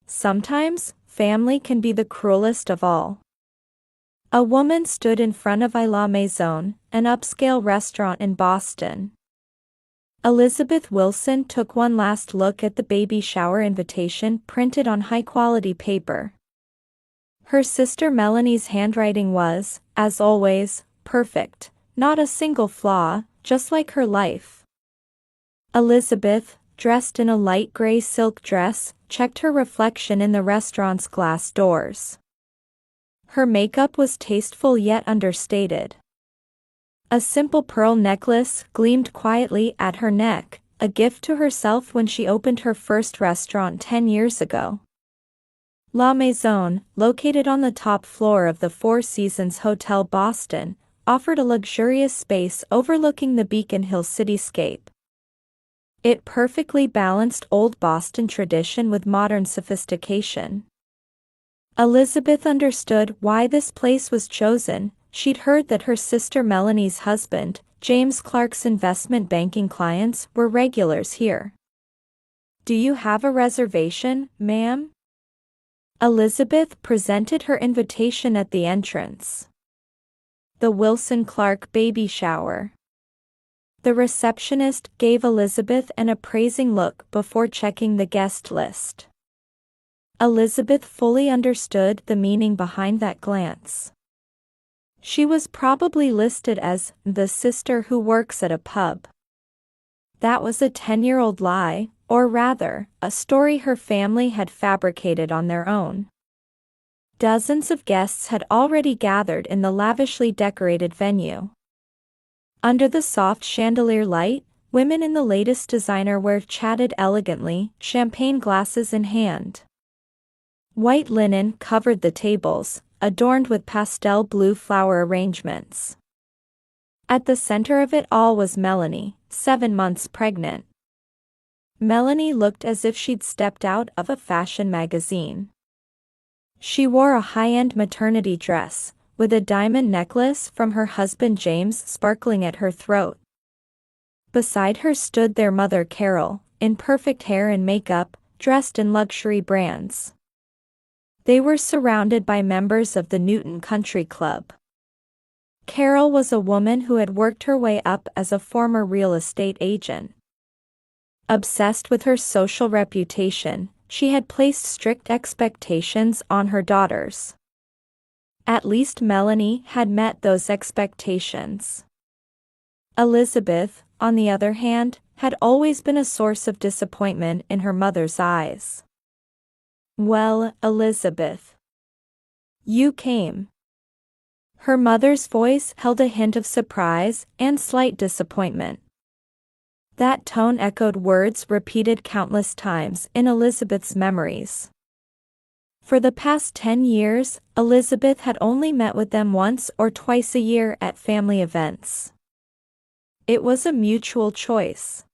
Sometimes, family can be the cruelest of all. A woman stood in front of La Maison, an upscale restaurant in Boston. Elizabeth Wilson took one last look at the baby shower invitation printed on high-quality paper. Her sister Melanie's handwriting was, as always, perfect, not a single flaw, just like her life. Elizabeth, dressed in a light gray silk dress, checked her reflection in the restaurant's glass doors. Her makeup was tasteful yet understated. A simple pearl necklace gleamed quietly at her neck, a gift to herself when she opened her first restaurant 10 years ago. La Maison, located on the top floor of the Four Seasons Hotel Boston, offered a luxurious space overlooking the Beacon Hill cityscape. It perfectly balanced old Boston tradition with modern sophistication. Elizabeth understood why this place was chosen. She'd heard that her sister Melanie's husband, James Clark's investment banking clients, were regulars here. "Do you have a reservation, ma'am?" Elizabeth presented her invitation at the entrance. The Wilson Clark baby shower. The receptionist gave Elizabeth an appraising look before checking the guest list. Elizabeth fully understood the meaning behind that glance. She was probably listed as the sister who works at a pub. That was a 10-year-old lie, or rather, a story her family had fabricated on their own. Dozens of guests had already gathered in the lavishly decorated venue. Under the soft chandelier light, women in the latest designer wear chatted elegantly, champagne glasses in hand. White linen covered the tables, adorned with pastel blue flower arrangements. At the center of it all was Melanie, 7 months pregnant. Melanie looked as if she'd stepped out of a fashion magazine. She wore a high-end maternity dress, with a diamond necklace from her husband James sparkling at her throat. Beside her stood their mother Carol, in perfect hair and makeup, dressed in luxury brands. They were surrounded by members of the Newton Country Club. Carol was a woman who had worked her way up as a former real estate agent. Obsessed with her social reputation, she had placed strict expectations on her daughters. At least Melanie had met those expectations. Elizabeth, on the other hand, had always been a source of disappointment in her mother's eyes. "Well, Elizabeth, you came." Her mother's voice held a hint of surprise and slight disappointment. That tone echoed words repeated countless times in Elizabeth's memories. For the past 10 years, Elizabeth had only met with them once or twice a year at family events. It was a mutual choice.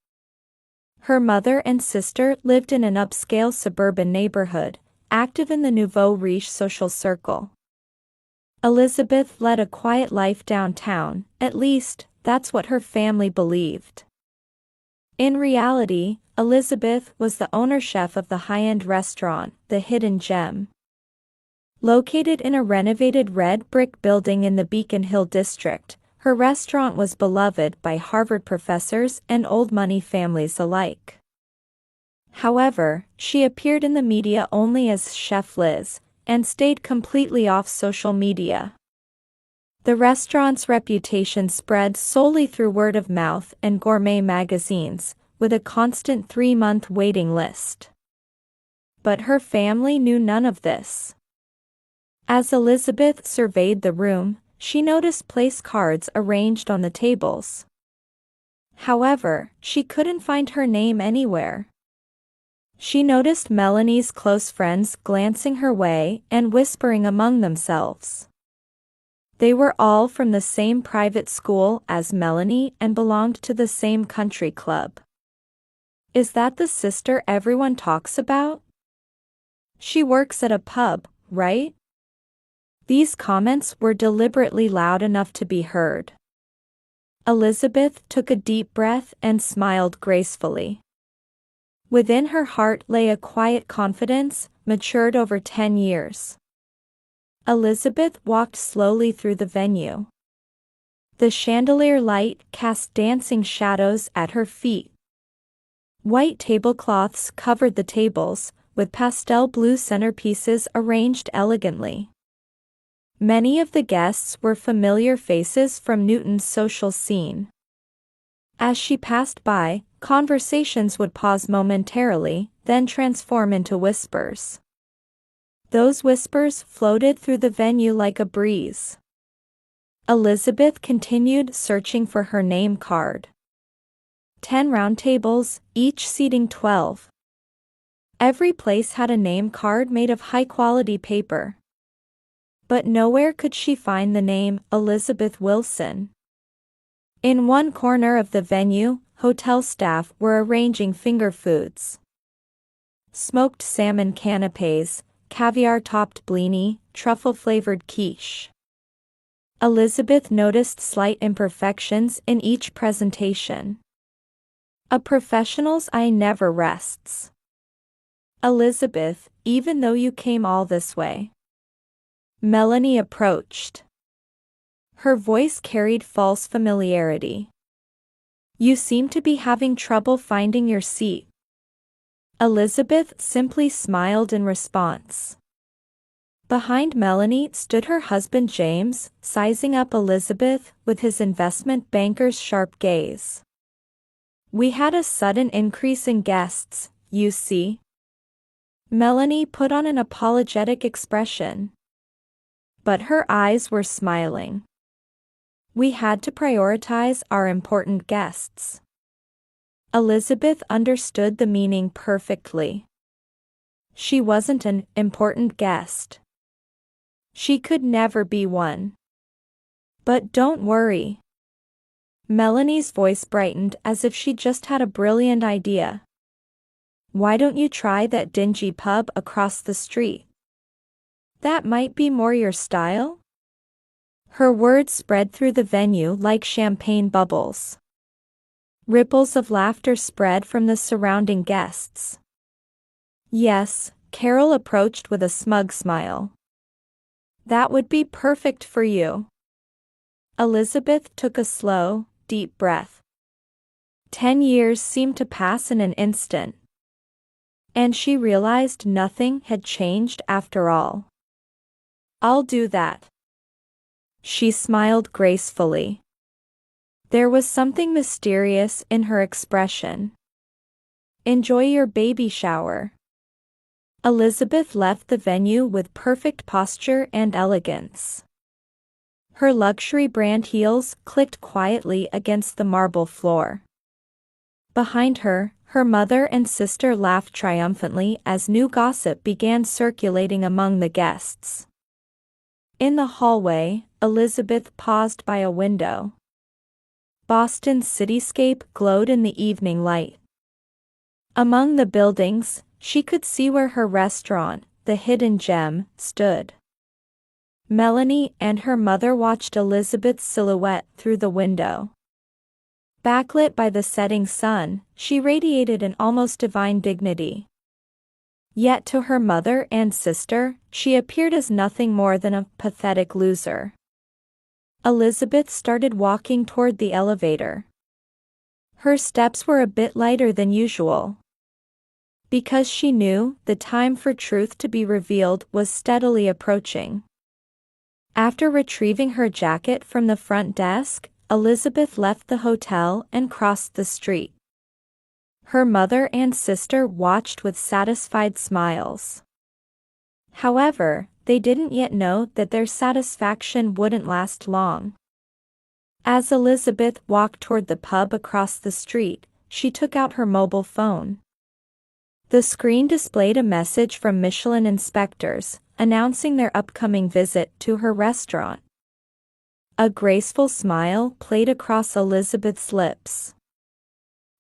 Her mother and sister lived in an upscale suburban neighborhood, active in the nouveau riche social circle. Elizabeth led a quiet life downtown, at least, that's what her family believed. In reality, Elizabeth was the owner-chef of the high-end restaurant, the Hidden Gem. Located in a renovated red brick building in the Beacon Hill district, her restaurant was beloved by Harvard professors and old-money families alike. However, she appeared in the media only as Chef Liz, and stayed completely off social media. The restaurant's reputation spread solely through word of mouth and gourmet magazines, with a constant 3-month waiting list. But her family knew none of this. As Elizabeth surveyed the room, she noticed place cards arranged on the tables. However, she couldn't find her name anywhere. She noticed Melanie's close friends glancing her way and whispering among themselves. They were all from the same private school as Melanie and belonged to the same country club. "Is that the sister everyone talks about? She works at a pub, right?" These comments were deliberately loud enough to be heard. Elizabeth took a deep breath and smiled gracefully. Within her heart lay a quiet confidence, matured over 10 years. Elizabeth walked slowly through the venue. The chandelier light cast dancing shadows at her feet. White tablecloths covered the tables, with pastel blue centerpieces arranged elegantly. Many of the guests were familiar faces from Newton's social scene. As she passed by, conversations would pause momentarily, then transform into whispers. Those whispers floated through the venue like a breeze. Elizabeth continued searching for her name card. 10 round tables, each seating 12. Every place had a name card made of high-quality paper. But nowhere could she find the name Elizabeth Wilson. In one corner of the venue, hotel staff were arranging finger foods. Smoked salmon canapés, caviar-topped blini, truffle-flavored quiche. Elizabeth noticed slight imperfections in each presentation. A professional's eye never rests. Elizabeth, even though you came all this way. Melanie approached. Her voice carried false familiarity. You seem to be having trouble finding your seat. Elizabeth simply smiled in response. Behind Melanie stood her husband James, sizing up Elizabeth with his investment banker's sharp gaze. We had a sudden increase in guests, you see. Melanie put on an apologetic expression. But her eyes were smiling. We had to prioritize our important guests. Elizabeth understood the meaning perfectly. She wasn't an important guest. She could never be one. But don't worry. Melanie's voice brightened as if she just had a brilliant idea. Why don't you try that dingy pub across the street? That might be more your style? Her words spread through the venue like champagne bubbles. Ripples of laughter spread from the surrounding guests. Yes, Carol approached with a smug smile. That would be perfect for you. Elizabeth took a slow, deep breath. 10 years seemed to pass in an instant. And she realized nothing had changed after all. I'll do that. She smiled gracefully. There was something mysterious in her expression. Enjoy your baby shower. Elizabeth left the venue with perfect posture and elegance. Her luxury brand heels clicked quietly against the marble floor. Behind her, her mother and sister laughed triumphantly as new gossip began circulating among the guests. In the hallway, Elizabeth paused by a window. Boston's cityscape glowed in the evening light. Among the buildings, she could see where her restaurant, the Hidden Gem, stood. Melanie and her mother watched Elizabeth's silhouette through the window. Backlit by the setting sun, she radiated an almost divine dignity. Yet to her mother and sister, she appeared as nothing more than a pathetic loser. Elizabeth started walking toward the elevator. Her steps were a bit lighter than usual. Because she knew the time for truth to be revealed was steadily approaching. After retrieving her jacket from the front desk, Elizabeth left the hotel and crossed the street. Her mother and sister watched with satisfied smiles. However, they didn't yet know that their satisfaction wouldn't last long. As Elizabeth walked toward the pub across the street, she took out her mobile phone. The screen displayed a message from Michelin inspectors, announcing their upcoming visit to her restaurant. A graceful smile played across Elizabeth's lips.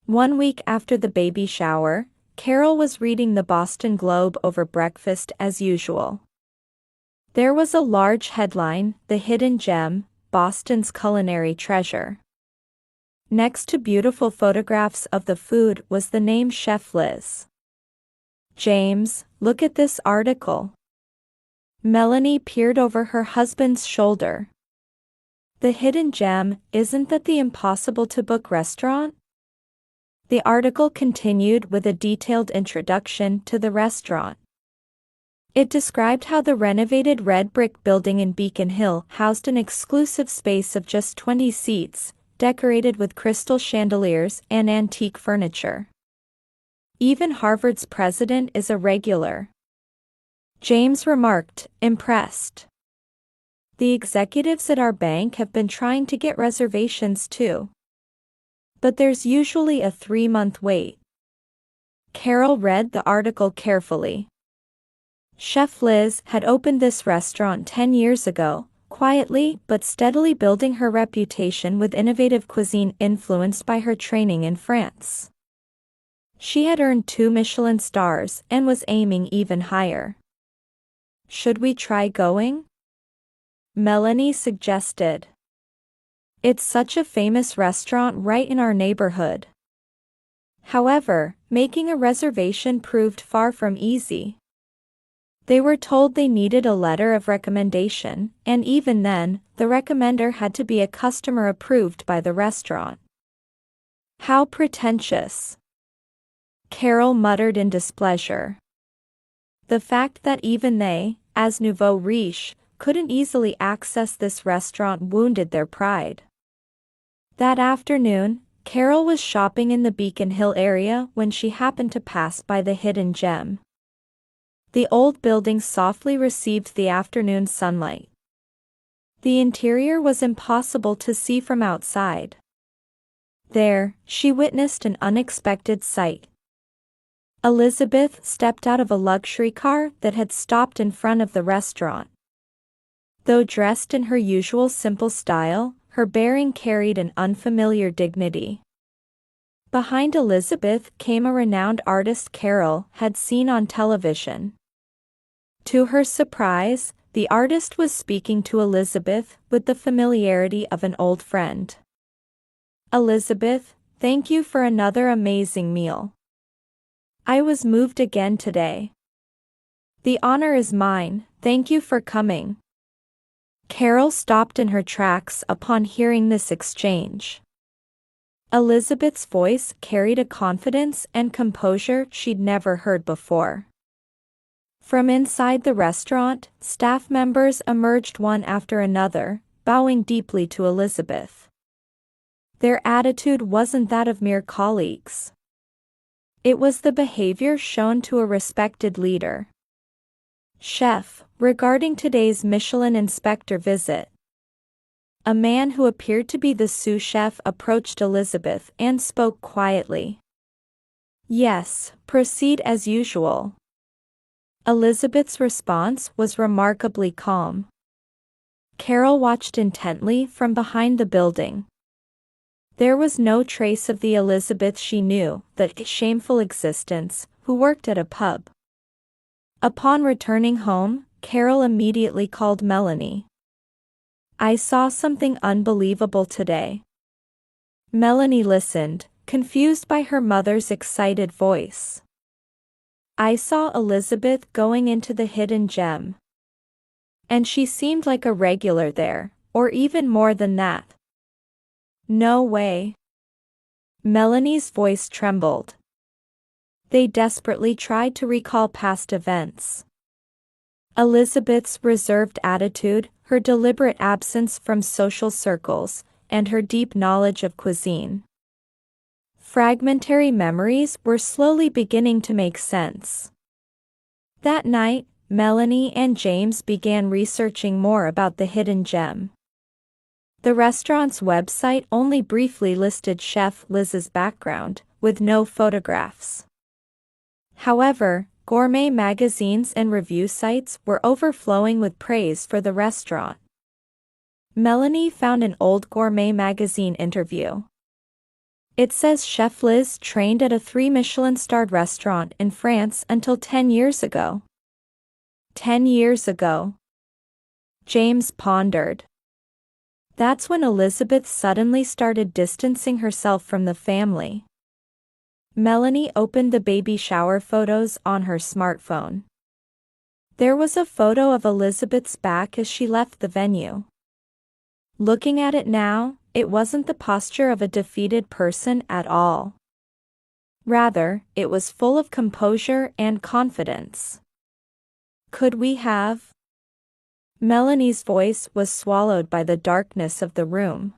1 week after the baby shower, Carol was reading the Boston Globe over breakfast as usual. There was a large headline, "The Hidden Gem, Boston's Culinary Treasure." Next to beautiful photographs of the food was the name Chef Liz. James, look at this article. Melanie peered over her husband's shoulder. The hidden gem, isn't that the impossible to book restaurant? The article continued with a detailed introduction to the restaurant. It described how the renovated red brick building in Beacon Hill housed an exclusive space of just 20 seats, decorated with crystal chandeliers and antique furniture. Even Harvard's president is a regular. James remarked, impressed. The executives at our bank have been trying to get reservations too. But there's usually a 3-month wait. Carol read the article carefully. Chef Liz had opened this restaurant 10 years ago, quietly but steadily building her reputation with innovative cuisine influenced by her training in France. She had earned 2 Michelin stars and was aiming even higher. Should we try going? Melanie suggested. It's such a famous restaurant right in our neighborhood. However, making a reservation proved far from easy. They were told they needed a letter of recommendation, and even then, the recommender had to be a customer approved by the restaurant. How pretentious. Carol muttered in displeasure. The fact that even they, as nouveau riche, couldn't easily access this restaurant wounded their pride. That afternoon, Carol was shopping in the Beacon Hill area when she happened to pass by the hidden gem. The old building softly received the afternoon sunlight. The interior was impossible to see from outside. There, she witnessed an unexpected sight. Elizabeth stepped out of a luxury car that had stopped in front of the restaurant. Though dressed in her usual simple style, her bearing carried an unfamiliar dignity. Behind Elizabeth came a renowned artist Carol had seen on television. To her surprise, the artist was speaking to Elizabeth with the familiarity of an old friend. Elizabeth, thank you for another amazing meal. I was moved again today. The honor is mine, thank you for coming. Carol stopped in her tracks upon hearing this exchange. Elizabeth's voice carried a confidence and composure she'd never heard before. From inside the restaurant, staff members emerged one after another, bowing deeply to Elizabeth. Their attitude wasn't that of mere colleagues. It was the behavior shown to a respected leader. Chef, regarding today's Michelin inspector visit. A man who appeared to be the sous chef approached Elizabeth and spoke quietly. Yes, proceed as usual. Elizabeth's response was remarkably calm. Carol watched intently from behind the building. There was no trace of the Elizabeth she knew, that shameful existence, who worked at a pub. Upon returning home, Carol immediately called Melanie. I saw something unbelievable today. Melanie listened, confused by her mother's excited voice. I saw Elizabeth going into the hidden gem. And she seemed like a regular there, or even more than that. No way. Melanie's voice trembled. They desperately tried to recall past events. Elizabeth's reserved attitude, her deliberate absence from social circles, and her deep knowledge of cuisine. Fragmentary memories were slowly beginning to make sense. That night, Melanie and James began researching more about the hidden gem. The restaurant's website only briefly listed Chef Liz's background, with no photographs. However, gourmet magazines and review sites were overflowing with praise for the restaurant. Melanie found an old gourmet magazine interview. It says Chef Liz trained at a 3 Michelin-starred restaurant in France until 10 years ago. 10 years ago. James pondered. That's when Elizabeth suddenly started distancing herself from the family. Melanie opened the baby shower photos on her smartphone. There was a photo of Elizabeth's back as she left the venue. Looking at it now, it wasn't the posture of a defeated person at all. Rather, it was full of composure and confidence. Could we have? Melanie's voice was swallowed by the darkness of the room.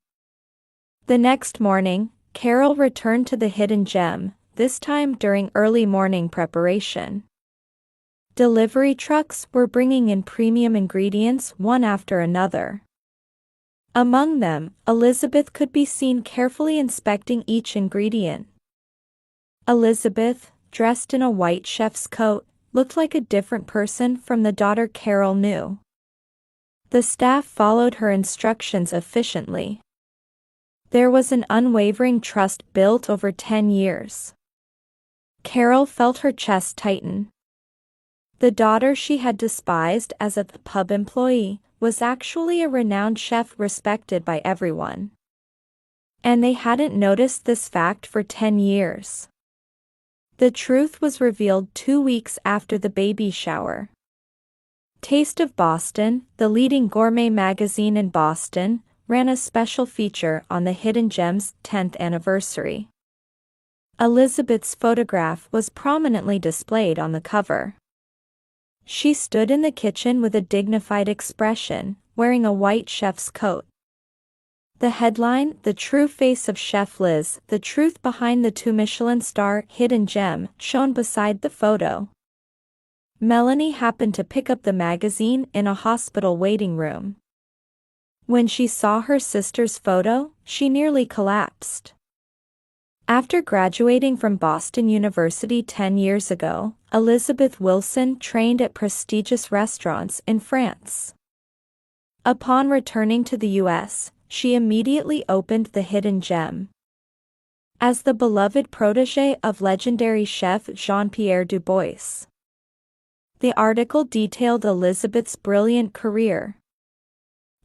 The next morning, Carol returned to the Hidden Gem, this time during early morning preparation. Delivery trucks were bringing in premium ingredients one after another. Among them, Elizabeth could be seen carefully inspecting each ingredient. Elizabeth, dressed in a white chef's coat, looked like a different person from the daughter Carol knew. The staff followed her instructions efficiently. There was an unwavering trust built over 10 years. Carol felt her chest tighten. The daughter she had despised as a pub employee was actually a renowned chef respected by everyone. And they hadn't noticed this fact for 10 years. The truth was revealed 2 weeks after the baby shower. Taste of Boston, the leading gourmet magazine in Boston, ran a special feature on the Hidden Gem's 10th anniversary. Elizabeth's photograph was prominently displayed on the cover. She stood in the kitchen with a dignified expression, wearing a white chef's coat. The headline, "The True Face of Chef Liz, the Truth Behind the 2-Michelin-star Hidden Gem," shone beside the photo. Melanie happened to pick up the magazine in a hospital waiting room. When she saw her sister's photo, she nearly collapsed. After graduating from Boston University 10 years ago, Elizabeth Wilson trained at prestigious restaurants in France. Upon returning to the U.S., she immediately opened the Hidden Gem. As the beloved protégé of legendary chef Jean-Pierre Dubois. The article detailed Elizabeth's brilliant career.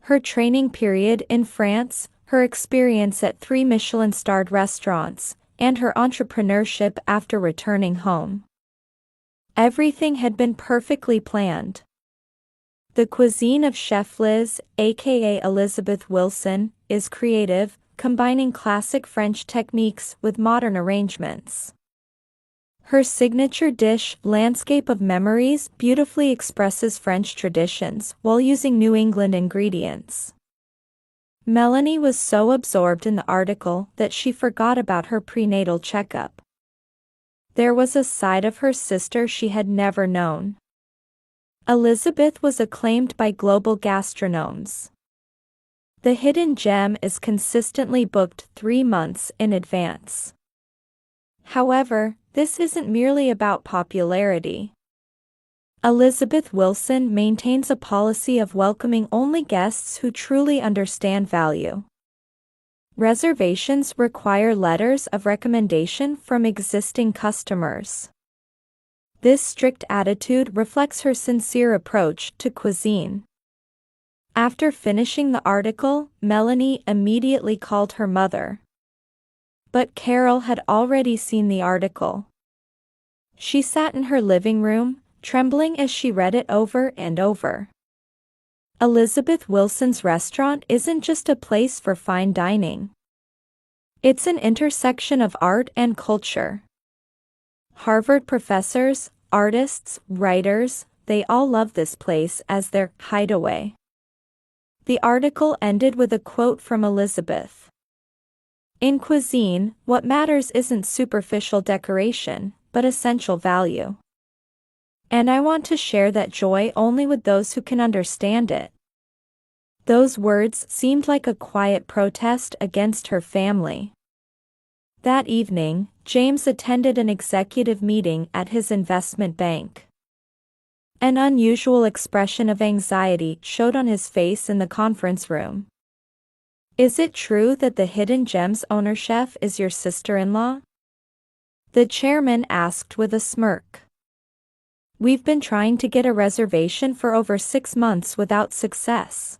Her training period in France, her experience at 3 Michelin-starred restaurants, and her entrepreneurship after returning home. Everything had been perfectly planned. The cuisine of Chef Liz, aka Elizabeth Wilson, is creative, combining classic French techniques with modern arrangements. Her signature dish, Landscape of Memories, beautifully expresses French traditions while using New England ingredients. Melanie was so absorbed in the article that she forgot about her prenatal checkup. There was a side of her sister she had never known. Elizabeth was acclaimed by global gastronomes. The Hidden Gem is consistently booked 3 months in advance. However, this isn't merely about popularity. Elizabeth Wilson maintains a policy of welcoming only guests who truly understand value. Reservations require letters of recommendation from existing customers. This strict attitude reflects her sincere approach to cuisine. After finishing the article, Melanie immediately called her mother. But Carol had already seen the article. She sat in her living room, trembling as she read it over and over. Elizabeth Wilson's restaurant isn't just a place for fine dining. It's an intersection of art and culture. Harvard professors, artists, writers, they all love this place as their hideaway. The article ended with a quote from Elizabeth. In cuisine, what matters isn't superficial decoration, but essential value. And I want to share that joy only with those who can understand it. Those words seemed like a quiet protest against her family. That evening, James attended an executive meeting at his investment bank. An unusual expression of anxiety showed on his face in the conference room. Is it true that the Hidden Gem's owner chef is your sister-in-law? The chairman asked with a smirk. We've been trying to get a reservation for over 6 months without success.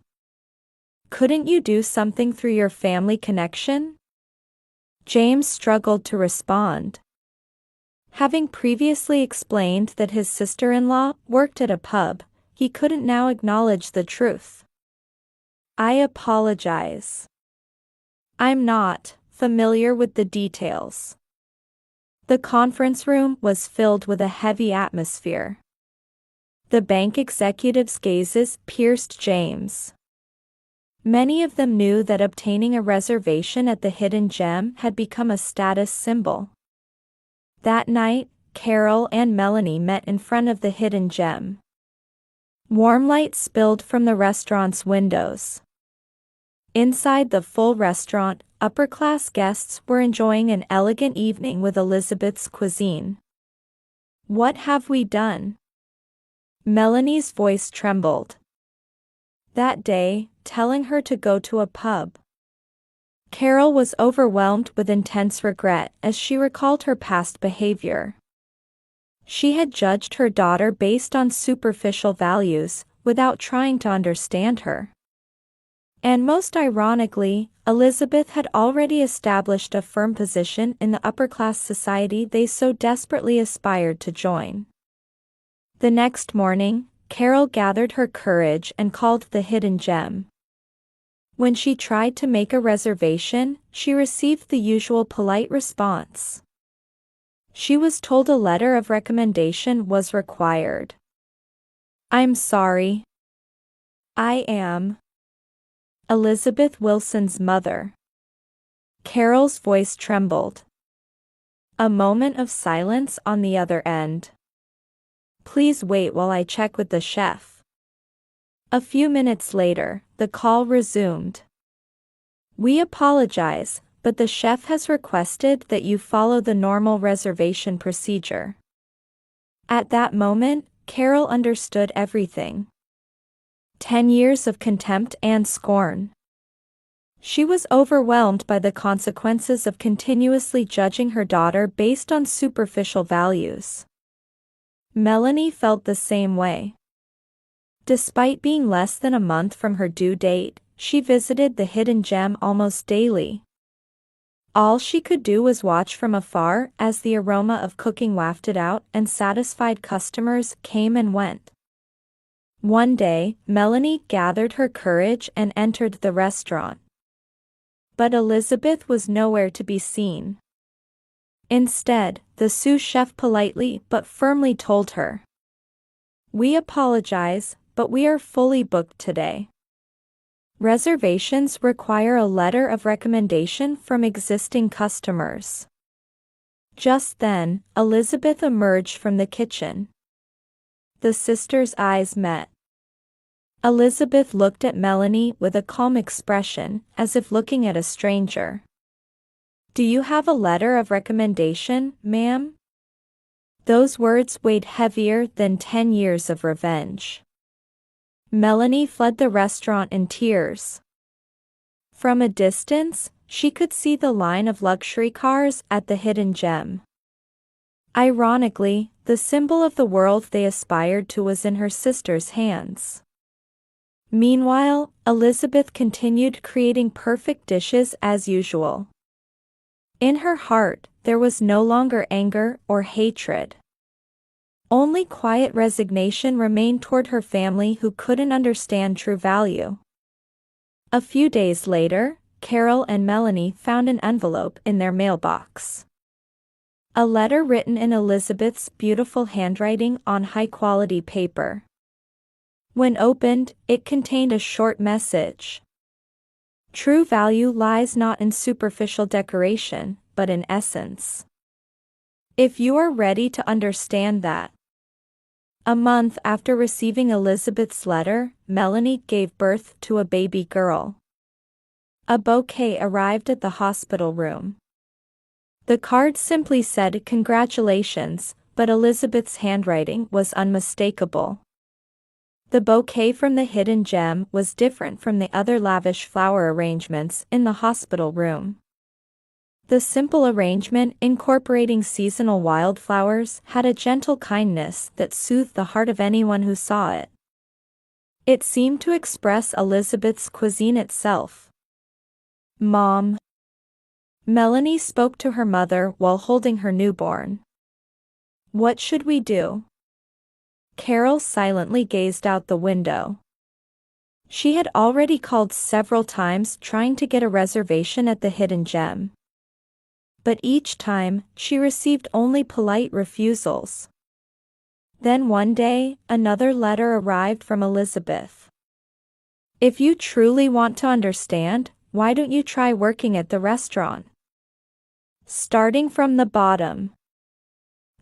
Couldn't you do something through your family connection? James struggled to respond. Having previously explained that his sister-in-law worked at a pub, he couldn't now acknowledge the truth. I apologize. I'm not familiar with the details. The conference room was filled with a heavy atmosphere. The bank executives' gazes pierced James. Many of them knew that obtaining a reservation at the Hidden Gem had become a status symbol. That night, Carol and Melanie met in front of the Hidden Gem. Warm light spilled from the restaurant's windows. Inside the full restaurant, upper-class guests were enjoying an elegant evening with Elizabeth's cuisine. What have we done? Melanie's voice trembled. That day, telling her to go to a pub. Carol was overwhelmed with intense regret as she recalled her past behavior. She had judged her daughter based on superficial values, without trying to understand her. And most ironically, Elizabeth had already established a firm position in the upper-class society they so desperately aspired to join. The next morning, Carol gathered her courage and called the Hidden Gem. When she tried to make a reservation, she received the usual polite response. She was told a letter of recommendation was required. I'm sorry. I am Elizabeth Wilson's mother. Carol's voice trembled. A moment of silence on the other end. Please wait while I check with the chef. A few minutes later, the call resumed. We apologize, but the chef has requested that you follow the normal reservation procedure. At that moment, Carol understood everything. 10 years of contempt and scorn. She was overwhelmed by the consequences of continuously judging her daughter based on superficial values. Melanie felt the same way. Despite being less than a month from her due date, she visited the Hidden Gem almost daily. All she could do was watch from afar as the aroma of cooking wafted out and satisfied customers came and went. One day, Melanie gathered her courage and entered the restaurant. But Elizabeth was nowhere to be seen. Instead, the sous chef politely but firmly told her, "We apologize, but we are fully booked today. Reservations require a letter of recommendation from existing customers." Just then, Elizabeth emerged from the kitchen. The sisters' eyes met. Elizabeth looked at Melanie with a calm expression, as if looking at a stranger. "Do you have a letter of recommendation, ma'am?" Those words weighed heavier than 10 years of revenge. Melanie fled the restaurant in tears. From a distance, she could see the line of luxury cars at the Hidden Gem. Ironically, the symbol of the world they aspired to was in her sister's hands. Meanwhile, Elizabeth continued creating perfect dishes as usual. In her heart, there was no longer anger or hatred. Only quiet resignation remained toward her family who couldn't understand true value. A few days later, Carol and Melanie found an envelope in their mailbox. A letter written in Elizabeth's beautiful handwriting on high-quality paper. When opened, it contained a short message. True value lies not in superficial decoration, but in essence. If you are ready to understand that. A month after receiving Elizabeth's letter, Melanie gave birth to a baby girl. A bouquet arrived at the hospital room. The card simply said "Congratulations," but Elizabeth's handwriting was unmistakable. The bouquet from the Hidden Gem was different from the other lavish flower arrangements in the hospital room. The simple arrangement, incorporating seasonal wildflowers, had a gentle kindness that soothed the heart of anyone who saw it. It seemed to express Elizabeth's cuisine itself. "Mom." Melanie spoke to her mother while holding her newborn. "What should we do?" Carol silently gazed out the window. She had already called several times trying to get a reservation at the Hidden Gem. But each time, she received only polite refusals. Then one day, another letter arrived from Elizabeth. "If you truly want to understand, why don't you try working at the restaurant?" Starting from the bottom.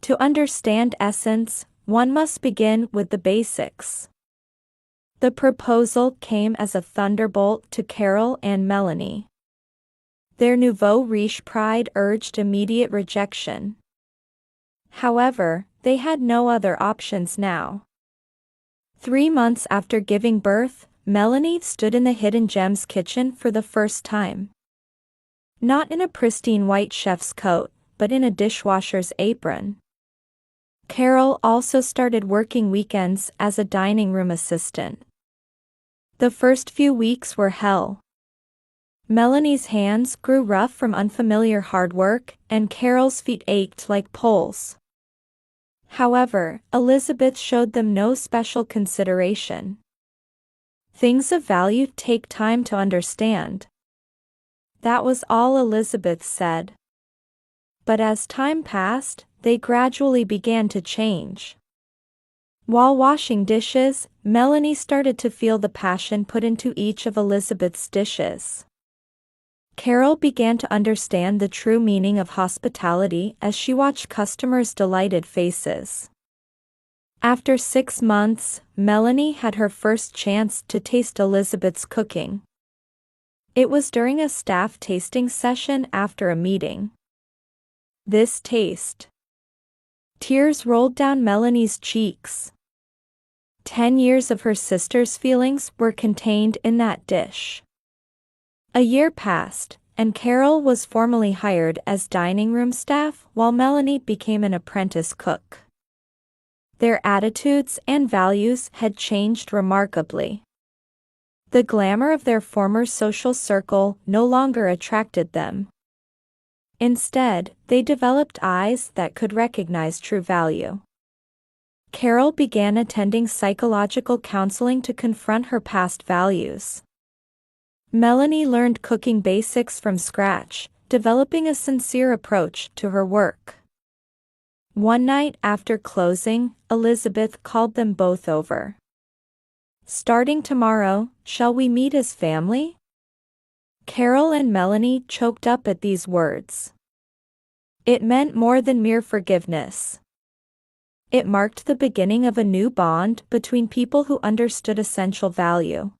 To understand essence, one must begin with the basics. The proposal came as a thunderbolt to Carol and Melanie. Their nouveau riche pride urged immediate rejection. However, they had no other options now. 3 months after giving birth, Melanie stood in the Hidden Gem's kitchen for the first time. Not in a pristine white chef's coat, but in a dishwasher's apron. Carol also started working weekends as a dining room assistant. The first few weeks were hell. Melanie's hands grew rough from unfamiliar hard work, and Carol's feet ached like poles. However, Elizabeth showed them no special consideration. Things of value take time to understand. That was all Elizabeth said. But as time passed, they gradually began to change. While washing dishes, Melanie started to feel the passion put into each of Elizabeth's dishes. Carol began to understand the true meaning of hospitality as she watched customers' delighted faces. After 6 months, Melanie had her first chance to taste Elizabeth's cooking. It was during a staff tasting session after a meeting. This taste. Tears rolled down Melanie's cheeks. 10 years of her sister's feelings were contained in that dish. A year passed, and Carol was formally hired as dining room staff while Melanie became an apprentice cook. Their attitudes and values had changed remarkably. The glamour of their former social circle no longer attracted them. Instead, they developed eyes that could recognize true value. Carol began attending psychological counseling to confront her past values. Melanie learned cooking basics from scratch, developing a sincere approach to her work. One night after closing, Elizabeth called them both over. "Starting tomorrow, shall we meet as family?" Carol and Melanie choked up at these words. It meant more than mere forgiveness. It marked the beginning of a new bond between people who understood essential value.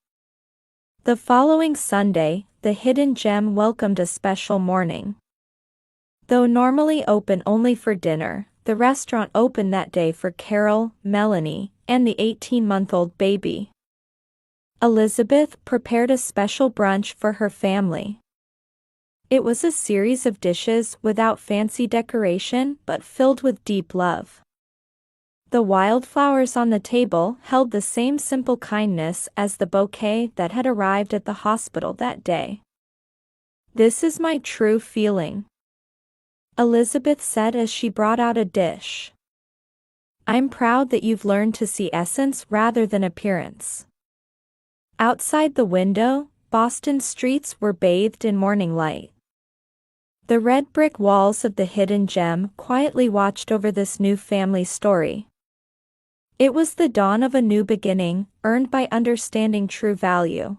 The following Sunday, the Hidden Gem welcomed a special morning. Though normally open only for dinner, the restaurant opened that day for Carol, Melanie, and the 18-month-old baby. Elizabeth prepared a special brunch for her family. It was a series of dishes without fancy decoration but filled with deep love. The wildflowers on the table held the same simple kindness as the bouquet that had arrived at the hospital that day. "This is my true feeling," Elizabeth said as she brought out a dish. "I'm proud that you've learned to see essence rather than appearance." Outside the window, Boston streets were bathed in morning light. The red brick walls of the Hidden Gem quietly watched over this new family story. It was the dawn of a new beginning, earned by understanding true value.